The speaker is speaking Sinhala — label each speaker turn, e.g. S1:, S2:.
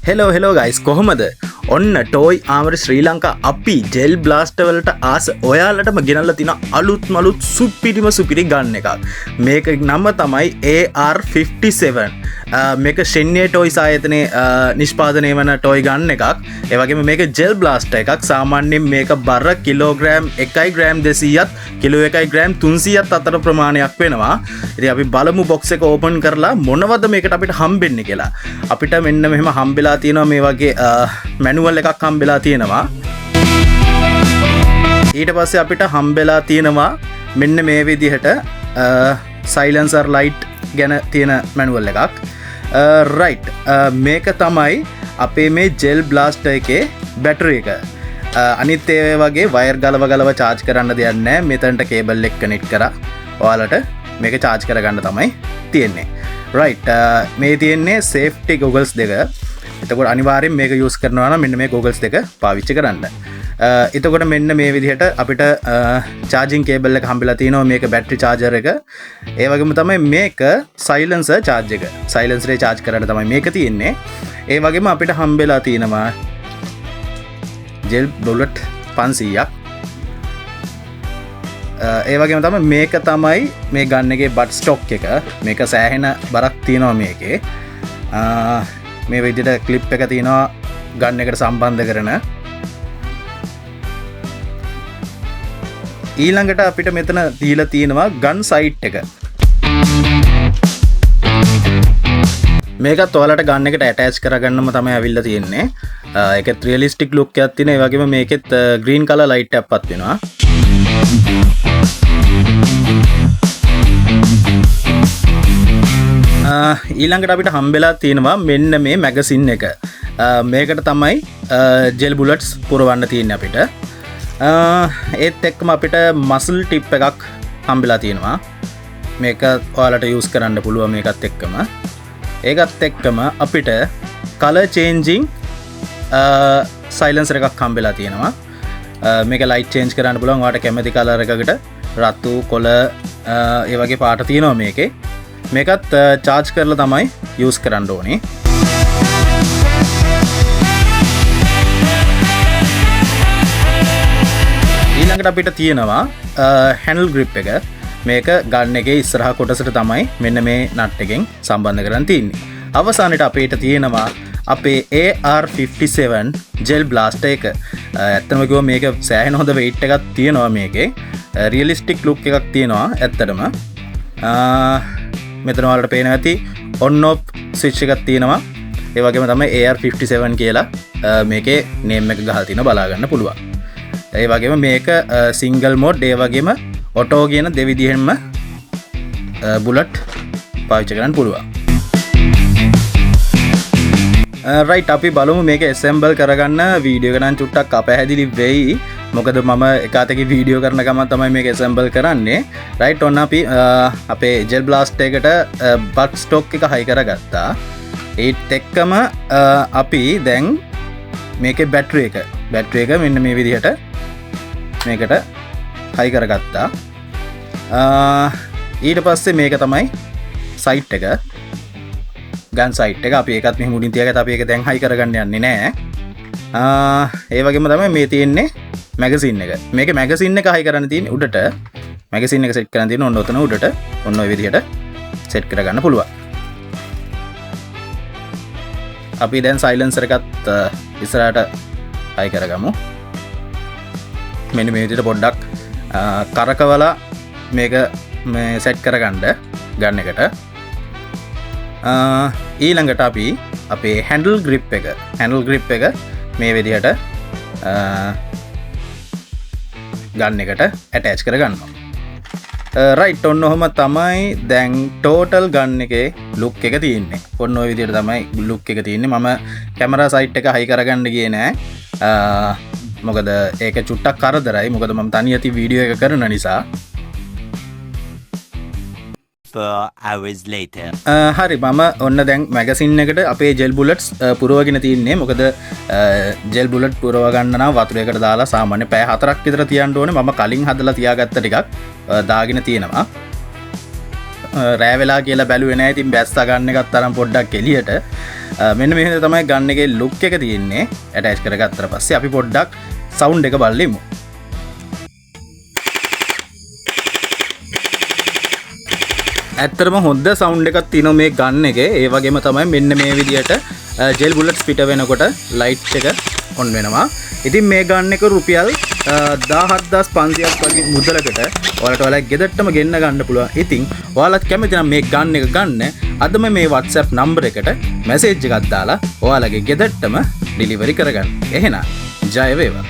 S1: හෙලෝ ගයිස් කොහොමද ඔන්න ටෝයි ආමර ශ්‍රී ලංකා අපි ජෙල් බ්ලාස්ටර් වලට ආස ඔයාලටම ගෙනල්ලා තින අලුත් මලුත් සුපිරි ගන්න එකක් මේක නම තමයි AR-57 මේක ෂෙන්යේ ටොයිස් ආයතනයේ නිෂ්පාදනය වන ටොයි ගන්න එකක් ඒ වගේම මේක ජෙල් බ්ලාස්ටර් එකක් සාමාන්‍යයෙන් මේක බර කිලෝග්‍රෑම් 1 ග්‍රෑම් 200ත් කිලෝ 1 ග්‍රෑම් 300ත් අතර ප්‍රමාණයක් වෙනවා ඉතින් අපි බලමු බොක්ස් එක ඕපන් කරලා මොනවද මේකට අපිට හම්බෙන්නේ කියලා අපිට මෙන්න මෙහෙම හම්බෙලා තියෙනවා මේ වගේ මැනුවල් එකක් හම්බෙලා තියෙනවා ඊට පස්සේ අපිට හම්බෙලා තියෙනවා මෙන්න මේ විදිහට සයිලන්සර් ලයිට් ගැන තියෙන මැනුවල් එකක් රයිට් මේක තමයි අපේ මේ ජෙල් බ්ලාස්ටර් එකේ බැටරි එක අනිත් ඒ වගේ වයර් ගලව charge කරන්න දෙයක් නැහැ මෙතනට කේබල් එක කනෙක්ට් කරා ඔයාලට මේක charge කරගන්න තමයි තියෙන්නේ රයිට් මේ තියෙන්නේ safety goggles දෙක එතකොට අනිවාර්යෙන් මේක යූස් කරනවා නම් මෙන්න මේ goggles දෙක පාවිච්චි කරන්න. එතකොට මෙන්න මේ විදිහට අපිට charging cable එක හම්බෙලා තියෙනවා මේක battery charger එක. ඒ වගේම තමයි මේක silencer charge එක. silencer එක charge කරන්න තමයි මේක තියෙන්නේ. ඒ වගේම අපිට හම්බෙලා තියෙනවා gel bullet 500ක්. ඒ වගේම තමයි මේක තමයි මේ ගන්න එකේ butt stock එක. මේක සෑහෙන බරක් තියෙනවා මේකේ. මේ විදිහට ක්ලිප් එක තියෙනවා ගන් එකට සම්බන්ධ කරන ඊළඟට අපිට මෙතන දීලා තියෙනවා ගන් සයිට් එක මේකත් ඔයාලට ගන් එකට ඇටච් කරගන්නම තමයි අවිල්ලා තියෙන්නේ ඒකත් රියලිස්ටික් ලුක් එකක් තියෙන ඒ වගේම මේකෙත් ග්‍රීන් කලර් ලයිට් එකක් පත් වෙනවා ඊළඟට අපිට හම්බෙලා තියෙනවා මෙන්න මේ මැගසින් එක මේකට තමයි ජෙල් බුලට්ස් පුරවන්න තියෙන්නේ අපිට ඒත් එක්කම අපිට මසල් ටිප් එකක් හම්බෙලා තියෙනවා මේක ඔයාලට යූස් කරන්න පුළුවන් මේකත් එක්කම ඒකත් එක්කම අපිට කලර් චේන්ජින් සයිලන්සර් එකක් හම්බෙලා තියෙනවා මේක ලයිට් චේන්ජ් කරන්න පුළුවන් ඔයාලට කැමති කලර් එකකට රතු කොළ ඒ වගේ පාට තියෙනවා මේකේ මේකත් charge කරලා තමයි යූස් කරන්න ඕනේ ඊළඟට අපිට තියෙනවා handle grip එක මේක ගන්න එකේ ඉස්සරහා කොටසට තමයි මෙන්න මේ නට් එකෙන් සම්බන්ධ කරන් තියෙන්නේ අවසානයේ අපිට තියෙනවා අපේ AR-57 ජෙල් බ්ලාස්ටර් එක ඇත්තම කිව්වොත් මේක සෑහෙන හොඳ weight එකක් තියෙනවා මේකේ රියලිස්ටික් ලුක් එකක් තියෙනවා ඇත්තටම මෙතන ඔයාලට පේනවා ඇති on off switch එකක් තියෙනවා ඒ වගේම තමයි AR-57 කියලා මේකේ name එක ගහලා තියෙනවා බලා ගන්න පුළුවන් ඒ වගේම මේක single mode ඒ වගේම auto කියන දෙවිදිහෙන්ම bullet පාවිච්චි කරන්න පුළුවන් right අපි බලමු මේක assemble කරගන්න වීඩියෝ එක නම් චුට්ටක් අපැහැදිලි වෙයි මොකද මම එකතකින් වීඩියෝ කරන ගමන් තමයි මේක assemble කරන්නේ right ඔන්න අපි අපේ ජෙල් බ්ලාස්ටර් එකට butt stock එක හයි කරගත්තා ඒත් එක්කම අපි දැන් මේකේ බැටරි එක මෙන්න මේ විදිහට මේකට හයි කරගත්තා ඊට පස්සේ මේක තමයි සයිට් එක ගන් සයිට් එක අපි ඒකත් මෙහෙම උඩින් තියාගත්තා අපි ඒක දැන් හයි කරගන්න යන්නේ නැහැ ඒ වගේම තමයි මේ තියෙන්නේ මැගසින් එක මේක මැගසින් එක හයි කරන්න තියෙන්නේ උඩට මැගසින් එක සෙට් කරන්න තියෙන්නේ ඔන්න ඔතන උඩට ඔන්න ඔය විදිහට සෙට් කරගන්න පුළුවන් අපි දැන් සයිලන්සර් එකත් ඉස්සරහට හයි කරගමු මෙන්න මේ විදිහට පොඩ්ඩක් කරකවලා මේක මේ සෙට් කරගන්න ගන්න එකට ඊළඟට අපි අපේ handle grip එක මේ විදිහට ගන්න එකට ඇටච් කරගන්නවා රයිට් ඔන්න ඔහොම තමයි දැන් ටෝටල් ගන්න එකේ ලුක් එක තියෙන්නේ ඔන්න ඔය විදිහට තමයි ලුක් එක තියෙන්නේ මම කැමරා සයිට් එක හයි කරගන්න ගියේ නෑ මොකද ඒක චුට්ටක් කරදරයි මොකද මම තනියම වීඩියෝ එක කරන නිසා
S2: 4 hours later
S1: හරි මම ඔන්න දැන් මැගසින් එකට අපේ ජෙල් බුලට්ස් පුරවගෙන තියන්නේ මොකද ජෙල් බුලට් පුරව ගන්න නම් වතුරයකට දාලා සාමාන්‍ය පැය 4ක් විතර තියන්න ඕනේ මම කලින් හදලා තියාගත්ත ටිකක් දාගෙන තියෙනවා රෑ වෙලා කියලා බැලුවේ නැහැ. ඉතින් බැස්සා ගන්න එකත් තරම් පොඩ්ඩක් එළියට. මෙන්න මෙහෙම තමයි ගන්න එකේ ලුක් එක තියෙන්නේ. ඇටච් කරගත්තට පස්සේ අපි පොඩ්ඩක් සවුන්ඩ් එක බලමු. ඇත්තටම හොඳ සවුන්ඩ් එකක් තියෙනවා මේ ගන්න එකේ. ඒ වගේම තමයි මෙන්න මේ විදියට ජෙල් බුලට්ස් පිට වෙනකොට ලයිට් එක ඔන් වෙනවා. ඉතින් මේ ගන්න එක රුපියල් 17500ක් වගේ මුදලකට ඔයාලට ඔයාලගේ ගෙදරටම ගෙන්න ගන්න පුළුවන්. ඉතින් ඔයාලත් කැමති නම් මේ ගන්න එක ගන්න අදම මේ WhatsApp නම්බර එකට මැසේජ් එකක් දාලා ඔයාලගේ ගෙදරටම ඩිලිවරි කරගන්න. එහෙනම් ජය වේවා.